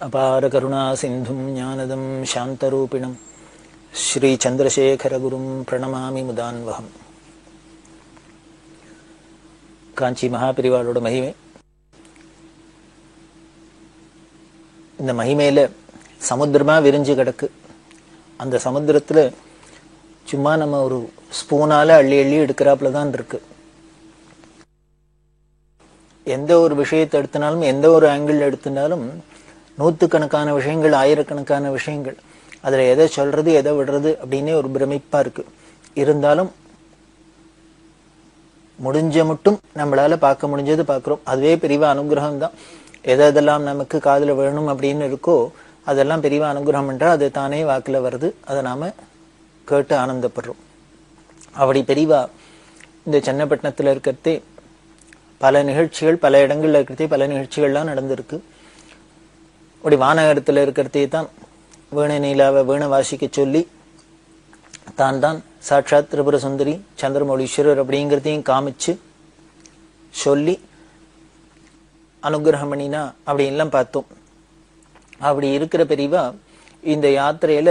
அபார கருணா சிந்தும் ஞானதம் சாந்தரூபிணம் ஸ்ரீ சந்திரசேகரகுரும் பிரணமாமி முதான்வகம். காஞ்சி மகாபிரிவாளோட மகிமை. இந்த மகிமையில சமுத்திரமா விரிஞ்சு கிடக்கு. அந்த சமுத்திரத்துல சும்மா நம்ம ஒரு ஸ்பூனால அள்ளி அள்ளி எடுக்கிறாப்புல தான் இருக்கு. எந்த ஒரு விஷயத்தை எடுத்தினாலும், எந்த ஒரு ஆங்கிள் எடுத்தினாலும் நூற்றுக்கணக்கான விஷயங்கள், ஆயிரக்கணக்கான விஷயங்கள். அதுல எதை சொல்றது எதை விடுறது அப்படின்னே ஒரு பிரமிப்பா இருக்கு. இருந்தாலும் முடிஞ்ச மட்டும் நம்மளால பார்க்க முடிஞ்சது பார்க்கிறோம். அதுவே பெரிய அனுகிரகம் தான். எதெல்லாம் நமக்கு காதுல வேணும் அப்படின்னு இருக்கோ அதெல்லாம் பெரிய அனுகிரகம் என்றா அது தானே வாக்குல வருது. அதை நாம கேட்டு ஆனந்தப்படுறோம். அப்படி பெரியவா இந்த சென்னப்பட்டினத்துல இருக்கிறதே பல நிகழ்ச்சிகள், பல இடங்கள்ல இருக்கிறதே பல நிகழ்ச்சிகள்லாம் நடந்திருக்கு. அப்படி வானகரத்துல இருக்கிறதே தான் வீணை நீலாவை வீணை வாசிக்க சொல்லி தான் தான் சாட்சாத் திரிபுர சுந்தரி சந்திரமௌலீஸ்வரர் அப்படிங்கிறதையும் காமிச்சு சொல்லி அனுகிரகம் பண்ணினா அப்படின்லாம் பார்த்தோம். அப்படி இருக்கிற பெரியவா இந்த யாத்திரையில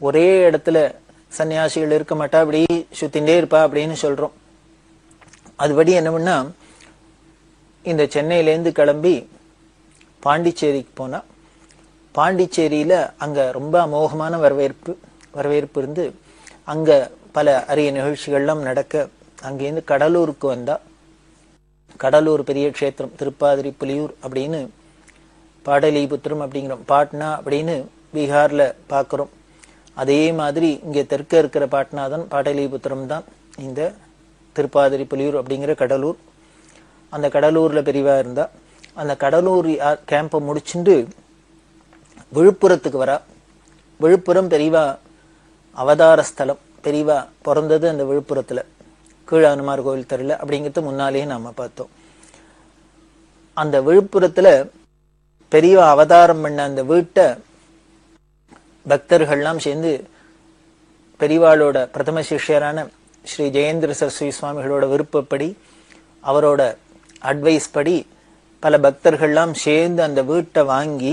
ஒரே இடத்துல சன்னியாசிகள் இருக்க மாட்டா, அப்படி சுத்திண்டே இருப்பா அப்படின்னு சொல்றோம். அதுபடி என்ன பண்ணா, இந்த சென்னையிலேருந்து கிளம்பி பாண்டிச்சேரிக்கு போனா, பாண்டிச்சேரியில அங்க ரொம்ப அமோகமான வரவேற்பு இருந்து அங்க பல அரிய நிகழ்ச்சிகள்லாம் நடக்க அங்கேருந்து கடலூருக்கு வந்தா. கடலூர் பெரிய க்ஷேத்திரம், திருப்பாதிரி புலியூர் அப்படின்னு பாடலிபுத்திரம் அப்படிங்கிறோம், பாட்னா அப்படின்னு பீகார்ல பாக்குறோம். அதே மாதிரி இங்க தெற்க இருக்கிற பாட்னா தான், பாடலிபுத்திரம் தான் இந்த திருப்பாதிரி புலியூர் அப்படிங்கிற கடலூர். அந்த கடலூர்ல பெரியவா இருந்தா. அந்த கடலூர் கேம்பை முடிச்சுட்டு விழுப்புரத்துக்கு வரா. விழுப்புரம் பெரியவா அவதார ஸ்தலம். பெரியவா பிறந்தது அந்த விழுப்புரத்துல, கீழானுமார் கோவில் தெருல அப்படிங்கிறது முன்னாலேயே நாம பார்த்தோம். அந்த விழுப்புரத்துல பெரியவா அவதாரம் பண்ண அந்த வீட்டை பக்தர்கள்லாம் சேர்ந்து பெரியவாளோட பிரதம சிஷ்யரான ஸ்ரீ ஜெயேந்திர சரஸ்வதி சுவாமிகளோட விருப்பப்படி, அவரோட அட்வைஸ் படி பல பக்தர்கள்லாம் சேர்ந்து அந்த வீட்டை வாங்கி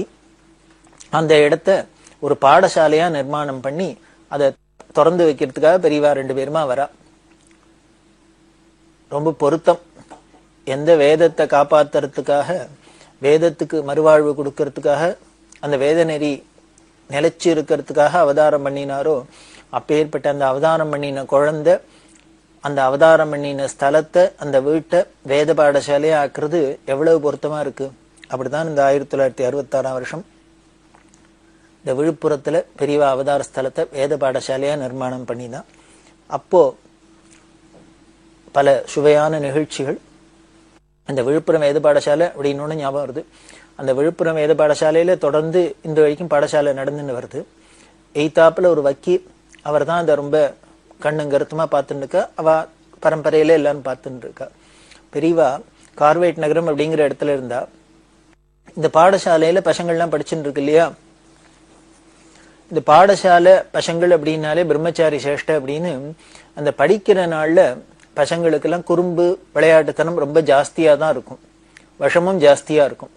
அந்த இடத்த ஒரு பாடசாலையா நிர்மாணம் பண்ணி அதை திறந்து வைக்கிறதுக்காக பெரியவா 2 பேருமா வரா. ரொம்ப பொருத்தம். எந்த வேதத்தை காப்பாத்துறதுக்காக, வேதத்துக்கு மறுவாழ்வு கொடுக்கறதுக்காக, அந்த வேத நெறி நிலைச்சு இருக்கிறதுக்காக அவதாரம் பண்ணினாரோ, அப்பேற்பட்ட அந்த அவதாரம் பண்ணின குழந்தை, அந்த அவதாரம் பண்ணின ஸ்தலத்தை, அந்த வீட்டை வேத பாடசாலையா ஆக்குறது எவ்வளவு பொருத்தமா இருக்கு. அப்படிதான் இந்த 1966ஆம் வருஷம் இந்த விழுப்புரத்துல பெரியவா அவதார ஸ்தலத்தை வேத பாடசாலையா நிர்மாணம் பண்ணிதான். அப்போ பல சுவையான நிகழ்ச்சிகள். அந்த விழுப்புரம் வேத பாடசாலை அப்படின்னு ஞாபகம் வருது. அந்த விழுப்புரம் வேத பாடசாலையில தொடர்ந்து இந்த வரைக்கும் பாடசாலை நடந்துன்னு வருது. எய்தாப்புல ஒரு வக்கீல், அவர் தான் அதை ரொம்ப கண்ணும் கருத்துமா பார்த்துட்டு இருக்கா. அவ பரம்பரையில எல்லாரும் பார்த்துட்டு இருக்கா. பெரியவா கார்வேட் நகரம் அப்படிங்கிற இடத்துல இருந்தா. இந்த பாடசாலையில பசங்கள்லாம் படிச்சுட்டு இருக்கு இல்லையா. இந்த பாடசாலை பசங்கள் அப்படின்னாலே பிரம்மச்சாரி சேஷ்ட அப்படின்னு அந்த படிக்கிற நாள்ல பசங்களுக்கு எல்லாம் குறும்பு, விளையாட்டுத்தனம் ரொம்ப ஜாஸ்தியா தான் இருக்கும். விஷமும் ஜாஸ்தியா இருக்கும்.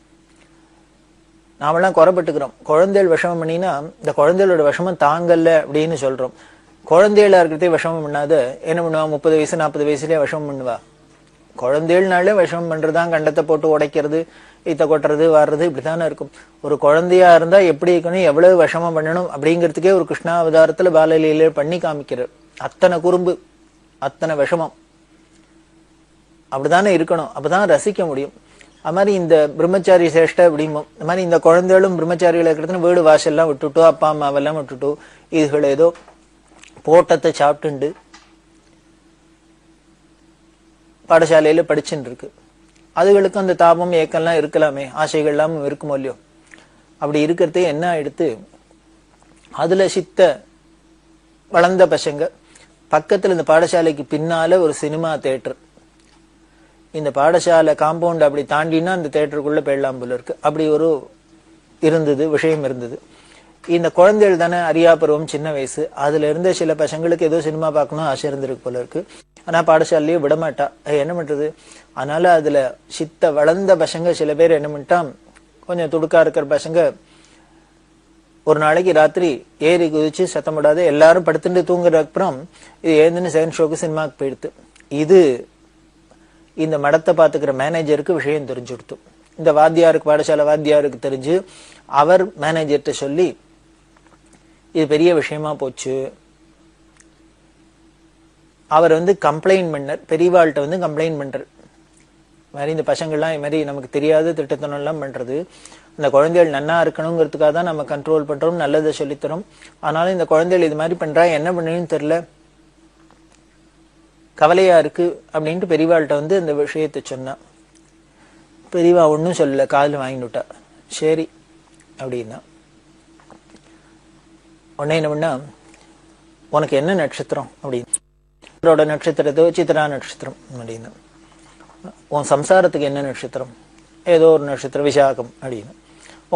நாமெல்லாம் குறைப்பட்டுக்கிறோம். குழந்தைகள் விஷமம் பண்ணினா இந்த குழந்தைகளோட விஷமம் தாங்கல்ல அப்படின்னு சொல்றோம். குழந்தைகளா இருக்கிறதே விஷமம் பண்ணாத என்ன பண்ணுவா, 30 வயசு 40 வயசுலயே விஷமம் பண்ணுவா. குழந்தைகள்னாலே விஷமம் பண்றதுதான், கண்டத்தை போட்டு உடைக்கிறது, ஈத்த கொட்டுறது, வாடுறது, இப்படித்தானே இருக்கும். ஒரு குழந்தையா இருந்தா எப்படி இருக்கணும், எவ்வளவு விஷமம் பண்ணணும் அப்படிங்கிறதுக்கே ஒரு கிருஷ்ணா அவதாரத்துல பாலலீல பண்ணி காமிக்கிறார். அத்தனை குறும்பு, அத்தனை விஷமம், அப்படித்தானே இருக்கணும். அப்பதான் ரசிக்க முடியும். அது மாதிரி இந்த பிரம்மச்சாரி சேஷ்ட அப்படிமோ, இந்த மாதிரி இந்த குழந்தைகளும் பிரம்மச்சாரிகள் இருக்கிறதுன்னு வீடு வாசல்லாம் விட்டுட்டோ, அப்பா அம்மாவெல்லாம் விட்டுட்டோ, இதுகள் ஏதோ போட்டத்தை சாப்பிட்டுண்டு பாடசாலையில படிச்சுட்டு இருக்கு. அதுகளுக்கு அந்த தாபம் ஏக்கெல்லாம் இருக்கலாமே, ஆசைகள் எல்லாம் இருக்குமோ இல்லையோ. அப்படி இருக்கிறதே என்ன ஆயிடுத்து, அதுல சித்த வளர்ந்த பசங்க பக்கத்துல இந்த பாடசாலைக்கு பின்னால ஒரு சினிமா தியேட்டர். இந்த பாடசாலை காம்பவுண்ட் அப்படி தாண்டினா அந்த தியேட்டருக்குள்ள போயிடலாம் போல இருக்கு. அப்படி ஒரு இருந்தது, விஷயம் இருந்தது. இந்த குழந்தைகள் தானே, அரியாபருவம், சின்ன வயசு. அதுல இருந்த சில பசங்களுக்கு ஏதோ சினிமா பார்க்கணும் ஆசை இருந்திருக்கு போல இருக்கு. ஆனா பாடசாலையே விடமாட்டா. என்ன பண்றது? அதனால அதுல சித்த வளர்ந்த பசங்க சில பேர் என்ன பண்ணிட்டான், கொஞ்சம் துடுக்கா இருக்கிற பசங்க ஒரு நாளைக்கு ராத்திரி ஏறி குதிச்சு சத்தம் போடாது எல்லாரும் படுத்துட்டு தூங்குற அப்புறம் இது ஏந்துன்னு செகண்ட் ஷோக்கு சினிமாக்கு போயிடுது. இது இந்த மடத்தை பாத்துக்கிற மேனேஜருக்கு விஷயம் தெரிஞ்சுடுத்து. இந்த வாத்தியாருக்கு, பாடசாலை வாத்தியாருக்கு தெரிஞ்சு அவர் மேனேஜர்கிட்ட சொல்லி இது பெரிய விஷயமா போச்சு. அவர் கம்ப்ளைண்ட் பண்ணார், பெரியவாள்கிட்ட கம்ப்ளைண்ட் பண்றார். மாதிரி இந்த பசங்கள்லாம் இது மாதிரி நமக்கு தெரியாத திட்டத்தனம் எல்லாம் பண்றது, இந்த குழந்தைகள் நன்னா இருக்கணுங்கிறதுக்காக தான் நம்ம கண்ட்ரோல் பண்றோம், நல்லதை சொல்லித்தரோம். ஆனாலும் இந்த குழந்தைகள் இது மாதிரி பண்றா, என்ன பண்ணுன்னு தெரியல, கவலையா இருக்கு அப்படின்ட்டு பெரியவாள்கிட்ட இந்த விஷயத்தை சொன்னா. பெரியவா ஒன்னும் சொல்லல, காதுல வாங்கினுட்டா. சரி அப்படின்னா உடனே என்ன பண்ணா, உனக்கு என்ன நட்சத்திரம் அப்படின்னு, நட்சத்திரத்தை சித்ரா நட்சத்திரம் அப்படின்னு. உன் சம்சாரத்துக்கு என்ன நட்சத்திரம், ஏதோ ஒரு நட்சத்திரம் விசாகம் அப்படின்னு.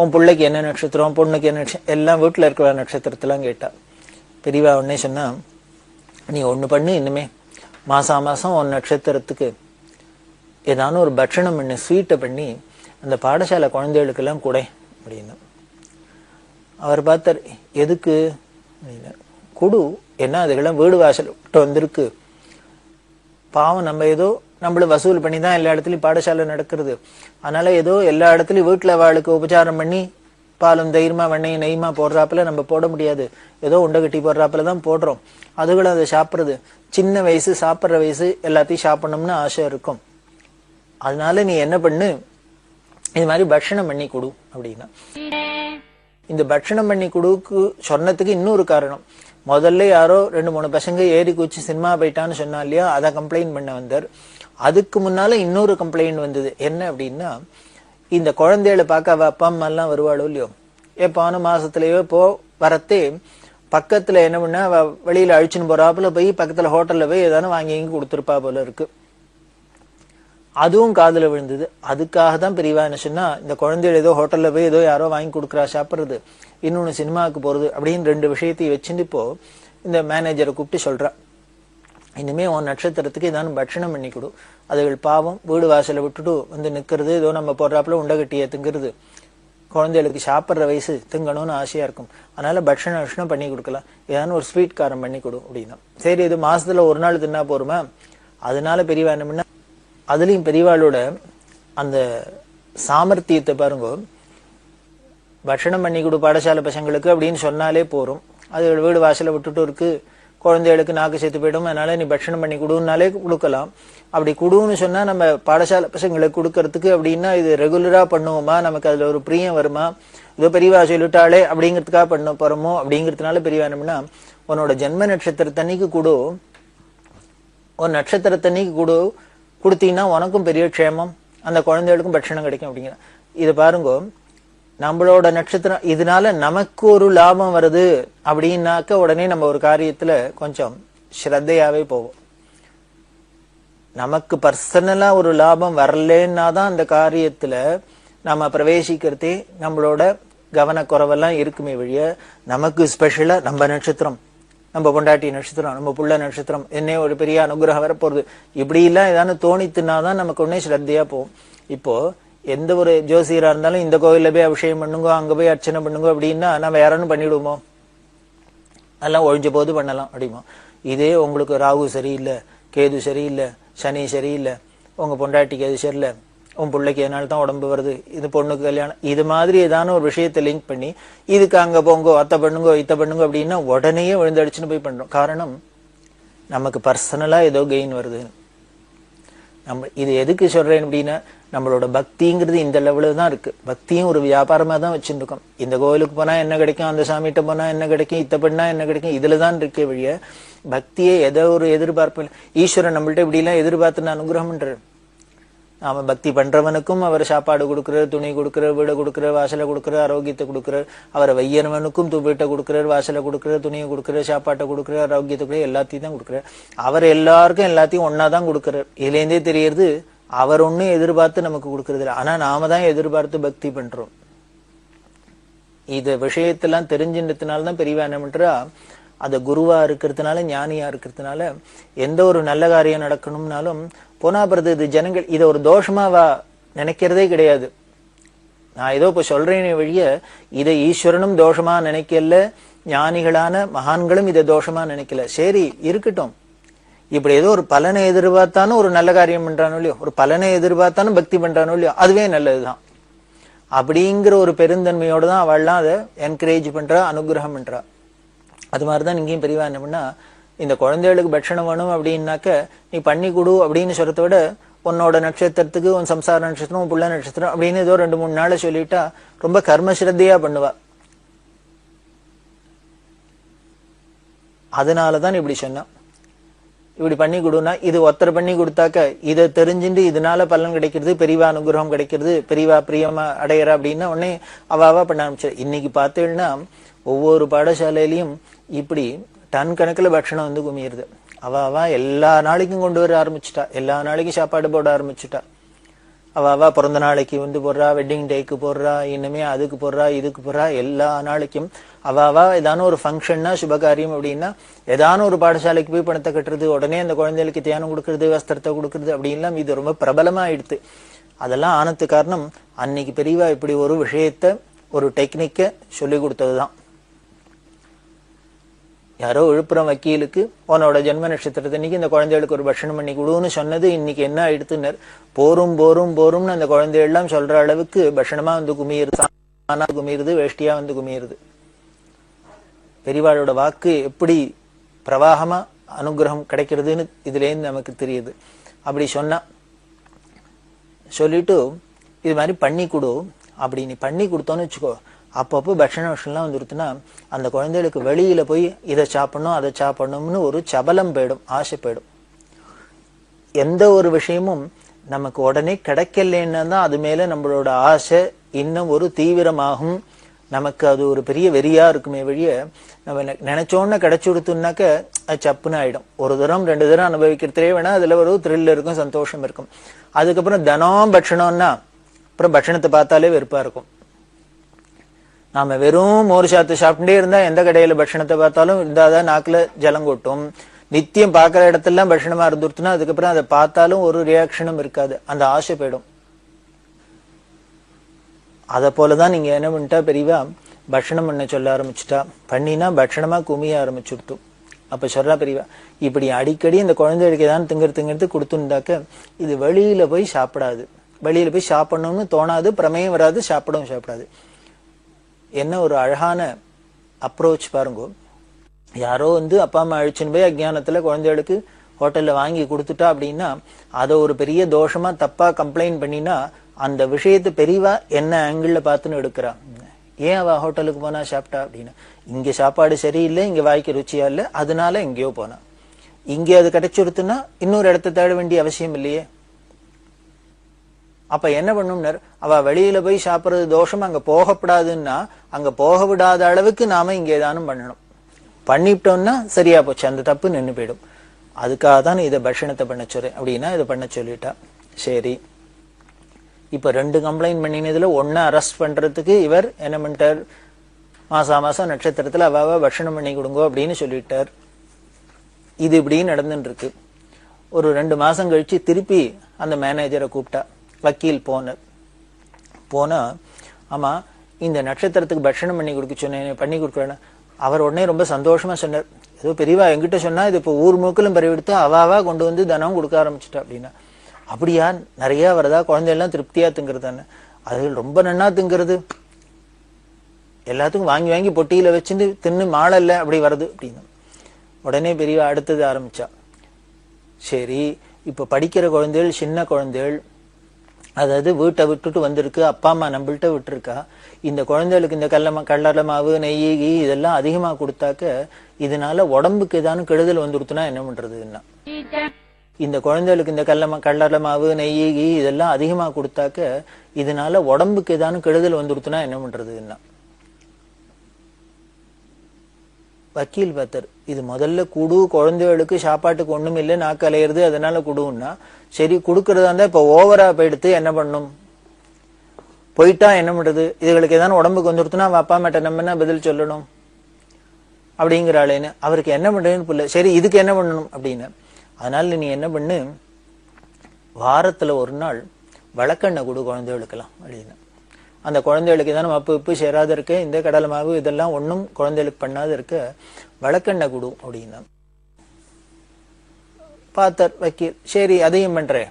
உன் பிள்ளைக்கு என்ன நட்சத்திரம், பொண்ணுக்கு என்ன நட்சத்திரம், எல்லாம் வீட்டுல இருக்கிற நட்சத்திரத்தெல்லாம் கேட்டா. பெரியவா உடனே சொன்னா, நீ ஒண்ணு பண்ணு, இனிமே மாசா மாசம் உன் நட்சத்திரத்துக்கு ஏதான ஒரு பட்சணம் பண்ணி ஸ்வீட்டை பண்ணி அந்த பாடசாலை குழந்தைகளுக்கு எல்லாம் கூட அப்படின்னு. அவர் பார்த்தார், எதுக்கு அப்படின்னு. குடு, என்ன அதுக்கெல்லாம் வீடு வாசல் விட்டு வந்திருக்கு, பாவம் நம்ம ஏதோ நம்மள வசூல் பண்ணி தான் எல்லா இடத்துலயும் பாடசாலை நடக்கிறது, அதனால ஏதோ எல்லா இடத்துலயும் வீட்டுல வாளுக்கு உபச்சாரம் பண்ணி பாலும் தைரியமா வெண்ணையும் நெய்மா போடுறாப்புல நம்ம போட முடியாது, ஏதோ உண்டை கட்டி போடுறாப்புல தான் போடுறோம். அதுகளும் அதை சாப்பிடுறது, சின்ன வயசு சாப்பிட்ற வயசு, எல்லாத்தையும் சாப்பிடணும்னு ஆசை இருக்கும். அதனால நீ என்ன பண்ணு, இது மாதிரி பட்சணம் பண்ணி கொடு அப்படின்னா. இந்த பட்சணம் பண்ணி கொடுக்கு சொன்னதுக்கு இன்னொரு காரணம். முதல்ல யாரோ 2-3 பசங்க ஏறி குச்சி சினிமா போயிட்டான்னு சொன்னா இல்லையா, அதை கம்ப்ளைண்ட் பண்ண வந்தார். அதுக்கு முன்னால இன்னொரு கம்ப்ளைண்ட் வந்தது. என்ன அப்படின்னா, இந்த குழந்தைகளை பார்க்க அவ அப்பா அம்மா எல்லாம் வருவாளோ இல்லையோ, எப்பான மாசத்துலயோ வரத்தே பக்கத்துல என்ன பண்ண, வெளியில அழிச்சுன்னு போறாப்புல போய் பக்கத்துல ஹோட்டல்ல போய் ஏதானு வாங்கி கொடுத்துருப்பா போல இருக்கு. அதுவும் காதுல விழுந்தது. அதுக்காக தான் பெரியவா என்ன சொன்னா, இந்த குழந்தைகள் ஏதோ ஹோட்டல்ல போய் ஏதோ யாரோ வாங்கி கொடுக்குறா சாப்பிடுறது, இன்னொன்னு சினிமாவுக்கு போறது அப்படின்னு 2 விஷயத்தையும் வச்சுட்டு இப்போ இந்த மேனேஜரை கூப்பிட்டு சொல்றா, இனிமே உன் நட்சத்திரத்துக்கு ஏதானு பட்சணம் பண்ணி கொடு, அதுகள் பாவம் வீடு வாசலை விட்டுட்டு நிக்கிறது, ஏதோ நம்ம போடுறாப்புல உண்டகட்டிய திங்கிறது, குழந்தைகளுக்கு சாப்பிட்ற வயசு, திங்கணும்னு ஆசையா இருக்கும், அதனால பட்சணம் பண்ணி கொடுக்கலாம், ஏதானு ஒரு ஸ்வீட் காரம் பண்ணி கொடு அப்படின்னா. சரி, இது மாசத்துல ஒரு நாள் தின்னா போருமா, அதனால பெரியவா என்ன பண்ணா, அதுலயும் பெரியவாளோட அந்த சாமர்த்தியத்தை பாருங்க, பட்சணம் பண்ணி கொடு பாடசாலை பசங்களுக்கு அப்படின்னு சொன்னாலே போறோம், அது வீடு வாசலை விட்டுட்டு இருக்கு, குழந்தைகளுக்கு நாக்கு சேர்த்து போயிடும், அதனால நீ பட்சணம் பண்ணி கொடுன்னாலே கொடுக்கலாம். அப்படி கொடுன்னு சொன்னா நம்ம பாடசாலை பசங்களுக்கு கொடுக்கறதுக்கு அப்படின்னா இது ரெகுலரா பண்ணுவோமா, நமக்கு அதுல ஒரு பிரியம் வருமா, இதோ பெரியவா சொல்லிட்டாளே அப்படிங்கிறதுக்காக பண்ண போறோமோ அப்படிங்கிறதுனால பெரியவா என்னன்னா, உன்னோட ஜென்ம நட்சத்திரத்தன்னைக்கு கொடு, உன் நட்சத்திரத்தன்னைக்கு கொடு, கொடுத்தீங்கன்னா உனக்கும் பெரிய க்ஷேமம், அந்த குழந்தைகளுக்கும் பட்சணம் கிடைக்கும் அப்படிங்கிற. இது பாருங்க, நம்மளோட நட்சத்திரம் இதனால நமக்கு ஒரு லாபம் வருது அப்படின்னாக்க உடனே நம்ம ஒரு காரியத்துல கொஞ்சம் ஸ்ரத்தையாவே போவோம். நமக்கு பர்சனலா ஒரு லாபம் வரலன்னா தான் அந்த காரியத்துல நம்ம பிரவேசிக்கிறதே நம்மளோட கவனக்குறைவெல்லாம் இருக்குமே வழிய, நமக்கு ஸ்பெஷலா நம்ம நட்சத்திரம், நம்ம பொண்டாட்டி நட்சத்திரம், நம்ம புள்ள நட்சத்திரம், என்ன ஒரு பெரிய அனுகிரகம் வரப்போறது, இப்படி எல்லாம் ஏதாவது தோணித்துனாதான் நமக்கு உடனே ஸ்ரத்தையா போகும். இப்போ எந்த ஒரு ஜோசியரா இருந்தாலும் இந்த கோயில்ல போய் அபிஷேகம் பண்ணுங்க, அங்க போய் அர்ச்சனை பண்ணுங்க அப்படின்னா நம்ம யாரானு பண்ணிடுவோமோ, அதெல்லாம் ஒழிஞ்ச போது பண்ணலாம் அப்படிமோ. இதே உங்களுக்கு ராகு சரியில்லை, கேது சரியில்லை, சனி சரியில்லை, உங்க பொண்டாட்டிக்கு அது சரியில்லை, உன் பிள்ளைக்கு எதனால தான் உடம்பு வருது, இது பொண்ணுக்கு கல்யாணம், இது மாதிரி ஏதான ஒரு விஷயத்தை லிங்க் பண்ணி இதுக்கு அங்க போங்கோ, அத்தை பண்ணுங்கோ, இத்த பண்ணுங்க அப்படின்னா உடனே விழுந்தடிச்சுன்னு போய் பண்றோம். காரணம், நமக்கு பர்சனலா ஏதோ கெயின் வருது. நம்ம இது எதுக்கு சொல்றேன் அப்படின்னா, நம்மளோட பக்திங்கிறது இந்த லெவலில் தான் இருக்கு. பக்தியும் ஒரு வியாபாரமா தான் வச்சுருக்கோம். இந்த கோயிலுக்கு போனா என்ன கிடைக்கும், அந்த சாமிகிட்ட போனா என்ன கிடைக்கும், இத்த பண்ணா என்ன கிடைக்கும், இதுலதான் இருக்கே வழிய பக்தியே ஏதோ ஒரு எதிர்பார்ப்பு. ஈஸ்வரன் நம்மள்ட்ட இப்படி எல்லாம் எதிர்பார்த்து நான் அனுகிரகம் பண்றாரு. நாம பக்தி பண்றவனுக்கும் அவர் சாப்பாடு கொடுக்குறாரு, துணி கொடுக்குறாரு, வீடை கொடுக்குறாரு, வாசலை கொடுக்குறாரு, ஆரோக்கியத்தை கொடுக்குறாரு. அவரை வையனவனுக்கும் வீட்டை கொடுக்குறாரு, வாசலை கொடுக்குறாரு, துணியை கொடுக்குறாரு, சாப்பாட்டை கொடுக்குறாரு, ஆரோக்கியத்தை கொடுக்குறாரு, எல்லாத்தையும் தான் கொடுக்குறாரு. அவர் எல்லாருக்கும் எல்லாத்தையும் ஒன்னாதான் கொடுக்குறாரு. இதுலேருந்தே தெரியறது அவர் ஒன்னும் எதிர்பார்த்து நமக்கு கொடுக்கறது இல்லை. ஆனா நாம தான் எதிர்பார்த்து பக்தி பண்றோம். இது விஷயத்தெல்லாம் தெரிஞ்சின்றதுனாலதான் பெரியவா என்ன பண்றா, அது குருவா இருக்கிறதுனால, ஞானியா இருக்கிறதுனால எந்த ஒரு நல்ல காரியம் நடக்கணும்னாலும் போனா பிறகு இது ஜனங்கள் இதை ஒரு தோஷமா நினைக்கிறதே கிடையாது. நான் ஏதோ இப்ப சொல்றேனே வழிய இதை ஈஸ்வரனும் தோஷமா நினைக்கல, ஞானிகளான மகான்களும் இதை தோஷமா நினைக்கல. சரி இருக்கட்டும், இப்படி ஏதோ ஒரு பலனை எதிர்பார்த்தானும் ஒரு நல்ல காரியம் பண்றானோ இல்லையோ, ஒரு பலனை எதிர்பார்த்தானும் பக்தி பண்றானோ இல்லையோ, அதுவே நல்லதுதான் அப்படிங்கிற ஒரு பெருந்தன்மையோட தான் அவள்லாம் அதை என்கரேஜ் பண்றா, அனுகிரகம் பண்றா. அது மாதிரிதான் இங்கேயும் பெரியவா என்ன பண்ணா, இந்த குழந்தைகளுக்கு பட்சணம் வேணும் அப்படின்னாக்க நீ பண்ணி கொடு அப்படின்னு சொல்றத விட உன்னோட நட்சத்திரத்துக்கு உன் சம்சார நட்சத்திரம், புள்ள நட்சத்திரம் அப்படின்னு ஏதோ 2-3 நாளை சொல்லிட்டா ரொம்ப கர்மஸ்ரத்தையா பண்ணுவா. அதனாலதான் இப்படி சொன்னா, இப்படி பண்ணி கொடுனா இது ஒருத்தர் பண்ணி கொடுத்தாக்க இதை தெரிஞ்சுட்டு இதனால பலன் கிடைக்கிறது, பெரியவா அனுகிரகம் கிடைக்கிறது, பெரியவா பிரியமா அடையறா அப்படின்னா உடனே அவாவா பண்ண ஆரம்பிச்சு. இன்னைக்கு பார்த்தீங்கன்னா ஒவ்வொரு பாடசாலையிலையும் இப்படி டன் கணக்குல பட்சணம் வந்து குமியிருது. அவா எல்லா நாளைக்கும் கொண்டு வர ஆரம்பிச்சுட்டா, எல்லா நாளைக்கும் சாப்பாடு போட ஆரம்பிச்சுட்டா. அவா பிறந்த நாளைக்கு வந்து போடுறா, வெட்டிங் டேக்கு போடுறா, இனிமே அதுக்கு போடுறா, இதுக்கு போடுறா, எல்லா நாளைக்கும் அவா ஏதான ஒரு ஃபங்க்ஷன்னா சுபகாரியம் அப்படின்னா ஏதான ஒரு பாடசாலைக்கு போய் பணத்தை கட்டுறது, உடனே அந்த குழந்தைகளுக்கு தியானம் கொடுக்கறது, வஸ்திரத்தை கொடுக்கறது அப்படின்லாம் இது ரொம்ப பிரபலமா ஆயிடுது. அதெல்லாம் ஆனது காரணம் அன்னைக்கு பெரியவா இப்படி ஒரு விஷயத்த, ஒரு டெக்னிக்க சொல்லி கொடுத்ததுதான். யாரோ விழுப்புரம் வக்கீலுக்கு உன்னோட ஜென்ம நட்சத்திரத்தன்னைக்கு இந்த குழந்தைகளுக்கு ஒரு பட்சணம் பண்ணி கொடுன்னு சொன்னது இன்னைக்கு என்ன ஆயிடுத்துனர், போரும் போரும் போரும்னு அந்த குழந்தை எல்லாம் சொல்ற அளவுக்கு பட்சணமா வந்து குமியிருது, வேஷ்டியா வந்து குமியிருது. பெரியவாளோட வாக்கு எப்படி பிரவாகமா அனுகிரகம் கிடைக்கிறதுன்னு இதுல இருந்து நமக்கு தெரியுது. அப்படி சொன்னா சொல்லிட்டு இது மாதிரி பண்ணி கொடு, அப்படி நீ பண்ணி கொடுத்தோன்னு வச்சுக்கோ, அப்பப்போ பட்சண விஷயம்லாம் வந்துருச்சுன்னா அந்த குழந்தைகளுக்கு வெளியில போய் இதை சாப்பிடணும் அதை சாப்பிடணும்னு ஒரு சபலம் போயிடும், ஆசை போயிடும். எந்த ஒரு விஷயமும் நமக்கு உடனே கிடைக்கலன்னா தான் அது மேல நம்மளோட ஆசை இன்னும் ஒரு தீவிரமாகும். நமக்கு அது ஒரு பெரிய வெறியா இருக்குமே வழிய நம்ம நினைச்சோன்னு கிடைச்சு கொடுத்தோம்னாக்க அது சப்புன்னு ஆயிடும். ஒரு தரம் 2 தரம் அனுபவிக்கிறதே வேணா அதுல ஒரு த்ரில் இருக்கும், சந்தோஷம் இருக்கும். அதுக்கப்புறம் தினம் பட்சணம்னா அப்புறம் பட்சணத்தை பார்த்தாலே வெறுப்பா இருக்கும். நாம வெறும் மோர் சாத்து சாப்பிட்டே இருந்தா எந்த கடையில பட்சணத்தை பார்த்தாலும் இருந்தாதான் நாக்குல ஜலம் கொட்டும். நித்தியம் பார்க்கிற இடத்துல பட்சணமா இருந்துருச்சுன்னா அதுக்கப்புறம் அதை பார்த்தாலும் ஒரு ரியாக்ஷனும் இருக்காது, அந்த ஆசை போயிடும். அத போலதான் நீங்க என்ன பண்ணிட்டா, பெரியவா பட்சணம் பண்ண சொல்ல ஆரம்பிச்சுட்டா, பண்ணினா பட்சணமா குமிய ஆரம்பிச்சுட்டு. அப்ப சொல்றா பெரியவா, இப்படி அடிக்கடி இந்த குழந்தைகளுக்கு ஏதாவது திங்கிறது கொடுத்துருந்தாக்க இது வெளியில போய் சாப்பிடாது, வெளியில போய் சாப்பிடணும்னு தோணாது, பிரமேயம் வராது, சாப்பிடாது. என்ன ஒரு அழகான அப்ரோச் பாருங்க. யாரோ வந்து அப்பா அம்மா அழிச்சுன்னு போய் அஜ்ஞானத்துல குழந்தைகளுக்கு ஹோட்டல்ல வாங்கி கொடுத்துட்டா அப்படின்னா அதை ஒரு பெரிய தோஷமா தப்பா கம்ப்ளைண்ட் பண்ணினா அந்த விஷயத்தை பெரியவா என்ன ஆங்கிள் பார்த்துன்னு எடுக்கிறா. ஏன் அவ ஹோட்டலுக்கு போனா சாப்பிட்டா அப்படின்னா, இங்க சாப்பாடு சரியில்லை, இங்க வாய்க்கு ருச்சியா இல்லை, அதனால எங்கேயோ போனா. இங்கே அது கிடைச்சிருத்துன்னா இன்னொரு இடத்த தேட வேண்டிய அவசியம் இல்லையே. அப்ப என்ன பண்ணும்னர், அவ வெளியில போய் சாப்பிடுறது தோஷம், அங்க போகப்படாதுன்னா அங்க போக விடாத அளவுக்கு நாம இங்க ஏதானும் பண்ணணும். பண்ணிட்டோம்னா சரியா போச்சு, அந்த தப்பு நின்று போயிடும். அதுக்காக தான் இதை பட்சணத்தை பண்ண சொல்றேன் அப்படின்னா இதை பண்ண சொல்லிட்டா. சரி, இப்ப 2 கம்ப்ளைண்ட் பண்ணினதுல 1 அரெஸ்ட் பண்றதுக்கு இவர் என்ன பண்ணிட்டார், மாசம் நட்சத்திரத்துல அவ பட்சணம் பண்ணி கொடுங்க அப்படின்னு சொல்லிட்டார். இது இப்படி நடந்துட்டு இருக்கு. ஒரு 2 மாசம் கழிச்சு திருப்பி அந்த மேனேஜரை கூப்பிட்டா. வக்கீல் போனா ஆமா இந்த நட்சத்திரத்துக்கு பட்சணம் பண்ணி கொடுக்க சொன்னேன், பண்ணி கொடுக்குறேன். அவர் உடனே ரொம்ப சந்தோஷமா சொன்னார், ஏதோ பெரியவா என்கிட்ட சொன்னா இது இப்போ ஊர் மூக்கிலும் பரவிடுத்து அவாவா கொண்டு வந்து தினம் கொடுக்க ஆரம்பிச்சுட்டா அப்படின்னா. அப்படியா, நிறைய வருதா, குழந்தையெல்லாம் திருப்தியா திங்கிறதானே? அது ரொம்ப நன்னா திங்கிறது, எல்லாத்துக்கும் வாங்கி வாங்கி பொட்டியில வச்சுட்டு தின்னு மாலை இல்லை அப்படி வருது அப்படின்னு. உடனே பெரியவா அடுத்தது ஆரம்பிச்சா. சரி, இப்ப படிக்கிற குழந்தைகள், சின்ன குழந்தைகள், அதாவது வீட்டை விட்டுட்டு வந்திருக்கு, அப்பா அம்மா நம்மள்கிட்ட விட்டுருக்கா, இந்த குழந்தைகளுக்கு இந்த கடலை மாவு, நெய், இதெல்லாம் அதிகமா கொடுத்தாக்க இதனால உடம்புக்கு ஏதானும் கெடுதல் வந்துருத்துனா என்ன பண்றதுன்னா, இந்த குழந்தைகளுக்கு இந்த கடலை மாவு, நெய், இதெல்லாம் அதிகமா கொடுத்தாக்க இதனால உடம்புக்கு ஏதானும் கெடுதல் வந்துருத்துனா என்ன பண்றதுன்னா. வக்கீல் பார்த்தார், இது முதல்ல குடு, குழந்தைகளுக்கு சாப்பாட்டுக்கு ஒண்ணும் இல்லை, நாக்கு அலையிறது, அதனால குடுன்னா. சரி, கொடுக்கறதா இருந்தா இப்ப ஓவரா போயிடுத்து என்ன பண்ணும், போயிட்டா என்ன பண்றது, இதுகளுக்கு ஏதாவது உடம்புக்கு வந்துருத்துனா அவ அப்பா அம்மாட்ட நம்ம என்ன பதில் சொல்லணும் அப்படிங்கிறாளேன்னு அவருக்கு என்ன பண்றதுன்னு புரியல. சரி, இதுக்கு என்ன பண்ணணும் அப்படின்னு. அதனால நீ என்ன பண்ணு, வாரத்துல 1 நாள் வழக்கெண்ணெய் கொடு குழந்தைகளுக்கெல்லாம் அப்படின்னு. அந்த குழந்தைகளுக்கு ஏதாவது மப்பு உப்பு சேராத இருக்க, இந்த கடலை மாவு இதெல்லாம் ஒன்றும் குழந்தைகளுக்கு பண்ணாத இருக்க விளக்கெண்ணெய் கொடு அப்படின்னா பார்த்தார் வக்கீல். சரி அதையும் பண்றேன்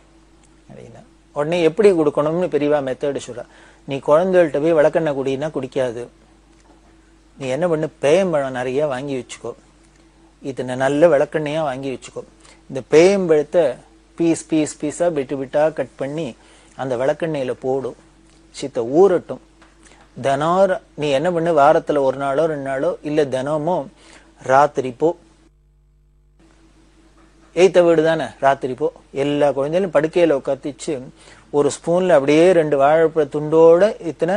அப்படின்னா உடனே எப்படி கொடுக்கணும்னு பெரியவா மெத்தடு சொல்ற. நீ குழந்தைகள்கிட்ட போய் விளக்கெண்ணெய் குடினா குடிக்காது. நீ என்ன பண்ணு, பேயம்பழம் நிறைய வாங்கி வச்சுக்கோ, இத்தனை நல்ல விளக்கெண்ணையா வாங்கி வச்சுக்கோ. இந்த பேயம்பழத்தை பீஸ் பீஸ் பீஸா விட்டு விட்டா கட் பண்ணி அந்த விளக்கெண்ணெயில போடும், சித்த ஊறட்டும். தினம் நீ என்ன பண்ணு, வாரத்துல ஒரு நாளோ 2 நாளோ இல்ல தினமோ ராத்திரி போ, எய்த்த வீடு தானே, ராத்திரி போ, எல்லா குழந்தைகளும் படுக்கையில உட்காத்திச்சு ஒரு ஸ்பூன்ல அப்படியே 2 வாழைப்பழ துண்டோட இத்தனை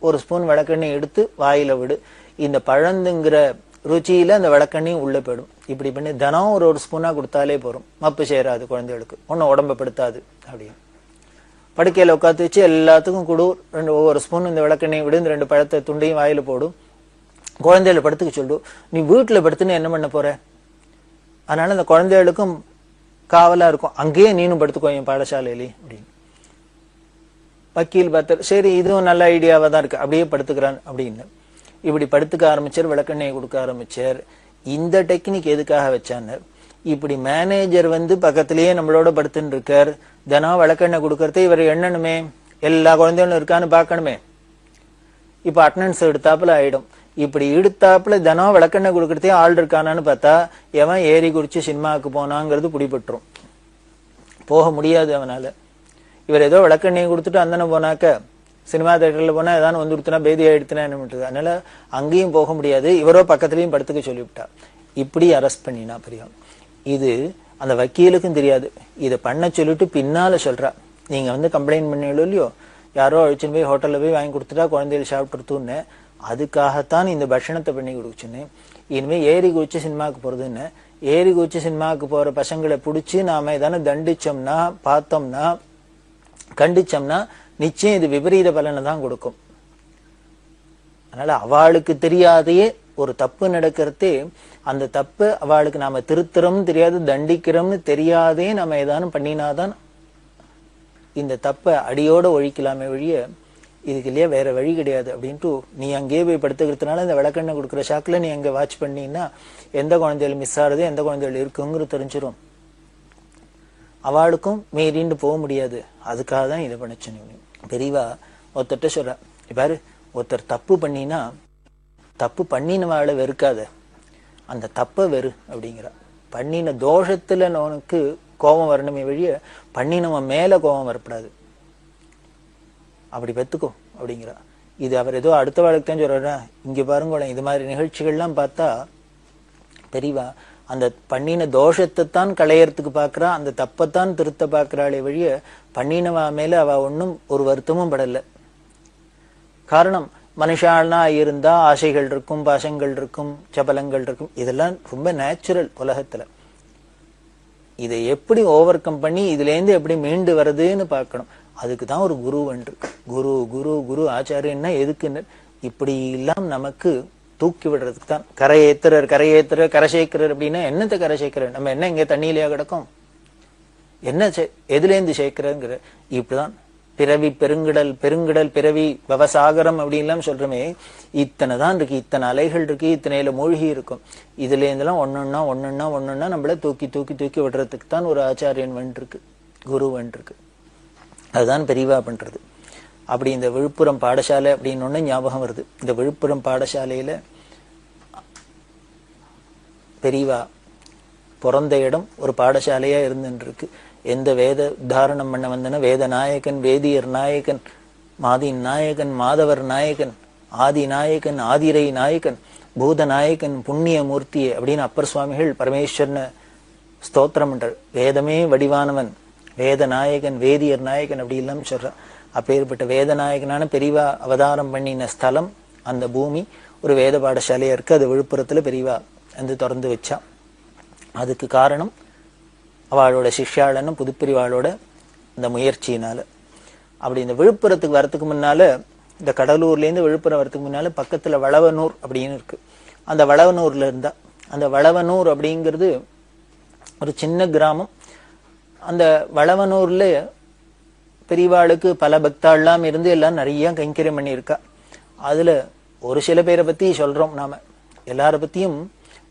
ஒரு ஸ்பூன் விளக்கெண்ணெய் எடுத்து வாயில விடு. இந்த பழந்துங்கிற ருச்சியில அந்த விளக்கெண்ணையும் உள்ள போயிடும். இப்படி பண்ணி தினம் ஒரு ஸ்பூனா கொடுத்தாலே போறோம், மப்பு சேராது குழந்தைகளுக்கு, ஒன்னும் உடம்ப படுத்தாது. அப்படின்னு படுக்கையில உட்காந்து வச்சு எல்லாத்துக்கும் கொடு, ஒவ்வொரு ஸ்பூன் இந்த விளக்கெண்ணெய் விடு, இந்த 2 பழத்தை துண்டையும் வாயில போடும், குழந்தைகளை படுத்துக்க சொல்லு. நீ வீட்டுல படுத்துன்னு என்ன பண்ண போற? அதனால அந்த குழந்தைகளுக்கும் காவலா இருக்கும், அங்கேயே நீனும் படுத்துக்கோ என் பாடசாலையிலே அப்படின்னு. வக்கீல் பார்த்தார், சரி இதுவும் நல்ல ஐடியாவா தான் இருக்கு, அப்படியே படுத்துக்கிறான் அப்படின்னு. இப்படி படுத்துக்க ஆரம்பிச்சார், விளக்கெண்ணெயை கொடுக்க ஆரம்பிச்சார். இந்த டெக்னிக் எதுக்காக வச்சான்னு, இப்படி மேனேஜர் பக்கத்திலேயே நம்மளோட படுத்துன்னு இருக்கார், தினம் விளக்கெண்ணெய் கொடுக்கறதே இவர் எண்ணணுமே, எல்லா குழந்தைகளும் இருக்கான்னு பாக்கணுமே. இப்ப அட்டண்டன்ஸ் எடுத்தாப்புல ஆயிடும். இப்படி எடுத்தாப்புல தினம் விளக்கெண்ணெய் கொடுக்கறதே ஆள் இருக்கானான்னு பார்த்தா எவன் ஏறி குறிச்சு சினிமாவுக்கு போனாங்கிறது பிடிபட்டுரும், போக முடியாது அவனால. இவர் ஏதோ விளக்கெண்ணெய் கொடுத்துட்டு அந்தன போனாக்க சினிமா தியேட்டர்ல போனா ஏதாவது வந்துடுத்துனா பேதி ஆயிடுத்துனா என்ன பண்றது, அதனால அங்கேயும் போக முடியாது, இவரோ பக்கத்துலயும் படுத்துக்க சொல்லிவிட்டா. இப்படி அரெஸ்ட் பண்ணினா பெரியா. இது அந்த வக்கீலுக்கும் தெரியாது. இதை பண்ண சொல்லிட்டு பின்னால சொல்றா, நீங்க கம்ப்ளைண்ட் பண்ணீங்களோ இல்லையோ, யாரோ அழிச்சுன்னு போய் ஹோட்டல்ல போய் வாங்கி கொடுத்துட்டா குழந்தைகள் சாப்பிட்டுருத்துன்னு, அதுக்காகத்தான் இந்த பட்சணத்தை பண்ணி கொடுச்சுன்னு. இனிமே ஏறி குதிச்சு சினிமாவுக்கு போறதுன்னு, ஏறி குதிச்சு சினிமாவுக்கு போற பசங்களை பிடிச்சி நாம ஏதான தண்டிச்சோம்னா, பார்த்தோம்னா, கண்டிச்சோம்னா நிச்சயம் இது விபரீத பலனை தான் கொடுக்கும். அதனால அவளுக்கு தெரியாதையே ஒரு தப்பு நடக்கிறதே, அந்த தப்பு அவளுக்கு நாம திருத்துறோம்னு தெரியாது, தண்டிக்கிறோம்னு தெரியாதே நம்ம ஏதானும் பண்ணினாதான் இந்த தப்பை அடியோட ஒழிக்கலாமே ஒழிய இதுக்கு இல்லையா வேற வழி கிடையாது. அப்படின்ட்டு நீ அங்கேயே போய் படுத்துக்கிறதுனால இந்த விளக்கெண்ணெய் கொடுக்குற ஷாக்கில் நீ அங்கே வாட்ச் பண்ணின்னா எந்த குழந்தைகள் மிஸ் ஆகுது, எந்த குழந்தைகள் இருக்குங்கிறது தெரிஞ்சிடும். அவளுக்கும் மீறிண்டு போக முடியாது. அதுக்காக தான் இதை பண்ணிச்சு. பெரியவா ஒருத்தட்ட சொல்ற, பாரு ஒருத்தர் தப்பு பண்ணினா தப்பு பண்ணினவாளை வெறுக்காத, அந்த தப்ப வெறு அப்படிங்கிற. பண்ணின தோஷத்துல உனக்கு கோபம் வரணுமே வழிய பண்ணினவன் மேல கோபம் வரப்படாது, அப்படி பெத்துக்கோ அப்படிங்கிற. இது அவர் ஏதோ அடுத்த வாழ்க்கை தான் சொல்ற. இங்க பாருங்க, இது மாதிரி நிகழ்ச்சிகள்லாம் பார்த்தா பெரியவா அந்த பண்ணின தோஷத்தை தான் களையறதுக்கு பாக்குறா, அந்த தப்பத்தான் திருத்த பாக்குறாளே வழிய பண்ணினவா மேல அவ ஒன்னும் ஒரு வருத்தமும் படல. காரணம், மனுஷானா இருந்தா ஆசைகள் இருக்கும், பாசங்கள் இருக்கும், சபலங்கள் இருக்கும், இதெல்லாம் ரொம்ப நேச்சுரல் உலகத்துல. இதை எப்படி ஓவர் கம் பண்ணி இதுல இருந்து எப்படி மீண்டு வருதுன்னு பார்க்கணும். அதுக்குதான் ஒரு குரு என்று. குரு குரு குரு ஆச்சாரியன்னா எதுக்குன்னு இப்படி எல்லாம் நமக்கு தூக்கி விடுறதுக்கு தான். கரையேத்துறர் கரையேத்துறர் கரை சேர்க்கிறார் அப்படின்னா என்னத்தை கரை சேர்க்கிறார்? நம்ம என்ன இங்க தண்ணியிலேயே கிடக்கும்? என்ன எதுல இருந்து சேர்க்கிறங்கிற. இப்படிதான் பிறவி பெருங்கிடல், பெருங்கிடல் பிறவி பவசாகரம் அப்படின்லாம் சொல்றமே, இத்தனை தான் இருக்கு, இத்தனை அலைகள் இருக்கு, இத்தனையில மூழ்கி இருக்கும். இதுல இருந்தெல்லாம் ஒன்னொன்னா ஒன்னொன்னா ஒன்னொன்னா நம்மள தூக்கி தூக்கி தூக்கி விடுறதுக்கு தான் ஒரு ஆச்சாரியன் வந்துருக்கு, குரு வந்துருக்கு. அதுதான் பெரியவா பண்றது. அப்படி இந்த விழுப்புரம் பாடசாலை அப்படின்னு ஒண்ணு ஞாபகம் வருது. இந்த விழுப்புரம் பாடசாலையில பெரியவா பிறந்த இடம் ஒரு பாடசாலையா இருந்துட்டு இருக்கு. எந்த வேத உத்தாரணம் பண்ண வந்தன, வேத நாயகன், வேதியர் நாயகன், மாதின் நாயகன், மாதவர் நாயகன், ஆதி நாயகன், ஆதிரை நாயகன், பூத நாயகன், புண்ணிய மூர்த்தியே அப்படின்னு அப்பர் சுவாமிகள் பரமேஸ்வரனை ஸ்தோத்திரம் பண்றார். வேதமே வடிவானவன், வேத நாயகன், வேதியர் நாயகன் அப்படி இல்லாம சொல்ற. அப்பேற்பட்ட வேதநாயகனான பெரியவா அவதாரம் பண்ணின ஸ்தலம் அந்த பூமி ஒரு வேத பாடசாலையா இருக்கு. அது விழுப்புரத்துல பெரியவா திறந்து வச்சா. அதுக்கு காரணம் அவளோட சிஷ்யாளனும் புதுப்பிரிவாளோட இந்த முயற்சியினால. அப்படி இந்த விழுப்புரத்துக்கு வரத்துக்கு முன்னால, இந்த கடலூர்ல இருந்து விழுப்புரம் வரத்துக்கு முன்னால பக்கத்துல வளவனூர் அப்படின்னு இருக்கு. அந்த வளவனூர்ல இருந்தா, அந்த வளவனூர் அப்படிங்கிறது ஒரு சின்ன கிராமம். அந்த வளவனூர்ல பெரியவாளுக்கு பல பக்தாள்லாம் இருந்து எல்லாம் நிறைய கைங்கரியம் பண்ணியிருக்கா. அதுல ஒரு சில பேரை பத்தி சொல்றோம். நாம எல்லார பத்தியும்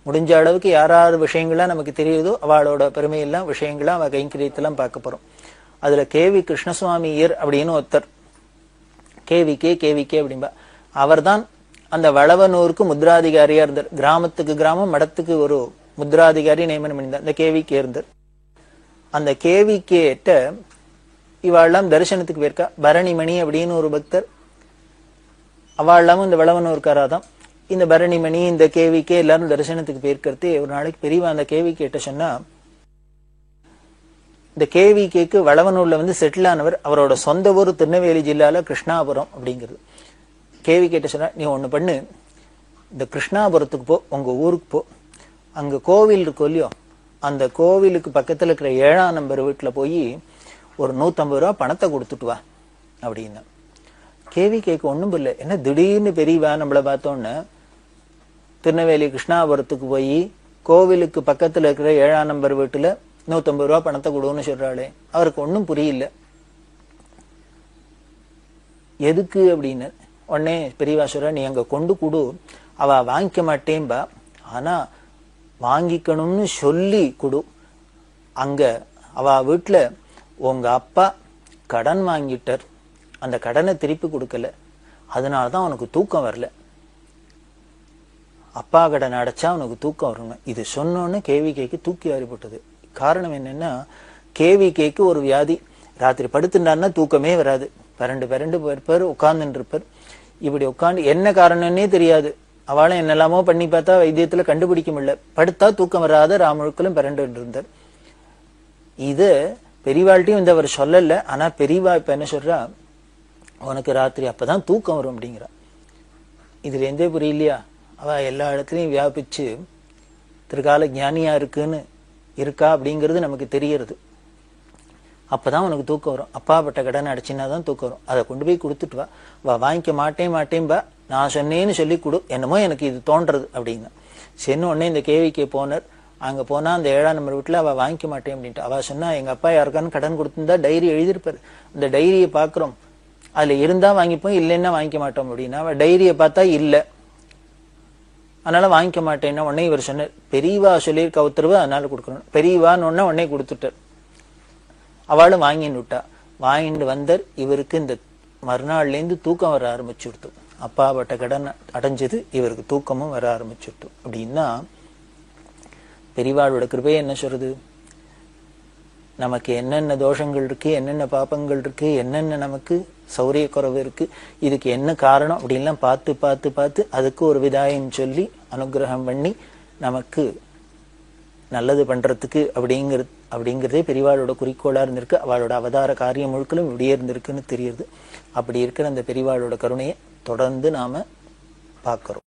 முடிஞ்ச அளவுக்கு யாராரு விஷயங்கள்லாம் நமக்கு தெரியுதோ அவளோட பெருமையெல்லாம் விஷயங்கள்லாம் அவ கைங்கரியத்தெல்லாம் பார்க்க போறோம். அதுல கேவி கிருஷ்ணசுவாமியர் அப்படின்னு ஒருத்தர், கேவிகே அப்படின்பா. அவர் தான் அந்த வளவனூருக்கு முத்ராதிகாரியா இருந்தார். கிராமத்துக்கு கிராமம், மடத்துக்கு ஒரு முத்ராதிகாரி நியமனம் பண்ணியிருந்தார். அந்த கேவிகே இருந்தார். அந்த கேவிகேட்ட இவாள்லாம் தரிசனத்துக்கு போயிருக்கா. பரணிமணி அப்படின்னு ஒரு பக்தர், அவள்லாமும் இந்த வளவனூர்காராதான். இந்த பரணிமணி, இந்த கேவிகே எல்லாரும் தரிசனத்துக்கு போயிருக்கிறது. ஒரு நாளைக்கு பெரியவா அந்த கேவிகேட்ட சொன்னா, இந்த கேவிகேக்கு வளவனூர்ல செட்டில் ஆனவர். அவரோட சொந்த ஊர் திருநெல்வேலி ஜில்லால கிருஷ்ணாபுரம் அப்படிங்கிறது. கேவிகேட்ட சொன்னா, நீ ஒண்ணு பண்ணு, இந்த கிருஷ்ணாபுரத்துக்கு போ, உங்க ஊருக்கு போ, அங்க கோவில் இருக்கோ இல்லையோ, அந்த கோவிலுக்கு பக்கத்துல இருக்கிற 7ஆம் நம்பர் வீட்டுல போய் ஒரு 150 ரூபா பணத்தை கொடுத்துட்டு வா அப்படின்னா. கேவிகேக்கு ஒண்ணும் புரியல. என்ன திடீர்னு பெரியவா நம்மள பார்த்தோன்னு திருநெல்வேலி கிருஷ்ணாபுரத்துக்கு போய் கோவிலுக்கு பக்கத்துல இருக்கிற 7ஆம் நம்பர் வீட்டுல 150 ரூபா பணத்தை கொடுன்னு சொல்றாளே. அவருக்கு ஒன்னும் புரியல. எதுக்கு அப்படின்னு உடனே பெரியவா சொல்ற, நீ அங்க கொண்டு கொடு, அவ வாங்கிக்க மாட்டேன்பா, ஆனா வாங்கிக்கணும்னு சொல்லி கொடு. அங்க அவ வீட்டுல உங்க அப்பா கடன் வாங்கிட்டார், அந்த கடனை திருப்பி கொடுக்கல, அதனாலதான் உனக்கு தூக்கம் வரல. அப்பா கடன் அடைச்சா உனக்கு தூக்கம் வரணும். இது சொன்னோன்னு கேவிகேக்கு தூக்கி வாரிப்பட்டது. காரணம் என்னன்னா, கேவிகேக்கு ஒரு வியாதி. ராத்திரி படுத்துட்டாருன்னா தூக்கமே வராது. பரண்டு போயிருப்பார், உட்கார்ந்துட்டு இருப்பார். இப்படி உட்காந்து என்ன காரணம்னே தெரியாது. அவளும் என்னெல்லாமோ பண்ணி பார்த்தா வைத்தியத்துல கண்டுபிடிக்க முடியல. படுத்தா தூக்கம் வராத ராமுழுக்களும் பரண்டு இருந்தார். இது பெரியவாழ்ட்டையும் இந்த அவர் சொல்லல. ஆனா பெரியவா இப்ப என்ன சொல்றா, உனக்கு ராத்திரி அப்பதான் தூக்கம் வரும் அப்படிங்கிறா. இதுல எந்தே புரியலையா, அவ எல்லா இடத்துலயும் வியாபிச்சு திருக்கால ஞானியா இருக்கா அப்படிங்கிறது நமக்கு தெரியறது. அப்பதான் உனக்கு தூக்கம் வரும். அப்பா பட்ட கடனை அடைச்சினாதான் தூக்கம் வரும். அதை கொண்டு போய் கொடுத்துட்டு வா. வாங்கிக்க மாட்டேன்பா, நான் சொன்னேன்னு சொல்லி கொடு, என்னமோ எனக்கு இது தோன்றது அப்படிங்க. சென்னு உடனே இந்த கேவிக்கே போனார். அங்க போனா அந்த 7ஆம் நம்பர் வீட்டுல அவ வாங்கிக்க மாட்டேன் அப்படின்ட்டு. அவ சொன்னா, எங்க அப்பா யாருக்கான்னு கடன் கொடுத்திருந்தா டைரி எழுதியிருப்பாரு, அந்த டைரியை பாக்குறோம், அதுல இருந்தா வாங்கிப்போம், இல்லைன்னா வாங்கிக்க மாட்டோம் அப்படின்னா. அவ டைரியை பார்த்தா இல்ல, அதனால வாங்கிக்க மாட்டேன்னா. உடனே இவர் சொன்னார், பெரியவா சொல்லியிருக்க உத்தரவு, அதனால கொடுக்கணும். பெரியவான்னு உடனே கொடுத்துட்டார். அவளும் வாங்கின்னு விட்டா. வாங்கிட்டு வந்தார். இவருக்கு இந்த மறுநாள்ல இருந்து தூக்கம் வர ஆரம்பிச்சுடுத்து. அப்பா பட்ட கடன் அடைஞ்சது, இவருக்கு தூக்கமும் வர ஆரம்பிச்சுட்டு. அப்படின்னா பெரியவாளோட கிருபையை என்ன சொல்றது, நமக்கு என்னென்ன தோஷங்கள் இருக்கு, என்னென்ன பாப்பங்கள் இருக்கு, என்னென்ன நமக்கு சௌரிய குறைவு இருக்கு, இதுக்கு என்ன காரணம் அப்படின்லாம் பார்த்து அதுக்கு ஒரு விதாயம் சொல்லி அனுகிரகம் பண்ணி நமக்கு நல்லது பண்றதுக்கு அப்படிங்கிறதே பெரியவாளோட குறிக்கோளா இருந்திருக்கு. அவளோட அவதார காரியம் முழுக்களும் இப்படியே இருந்திருக்குன்னு தெரியுது. அப்படி இருக்கிற அந்த பெரியவாளோட கருணையை தொடர்ந்து நாம பார்க்கிறோம்.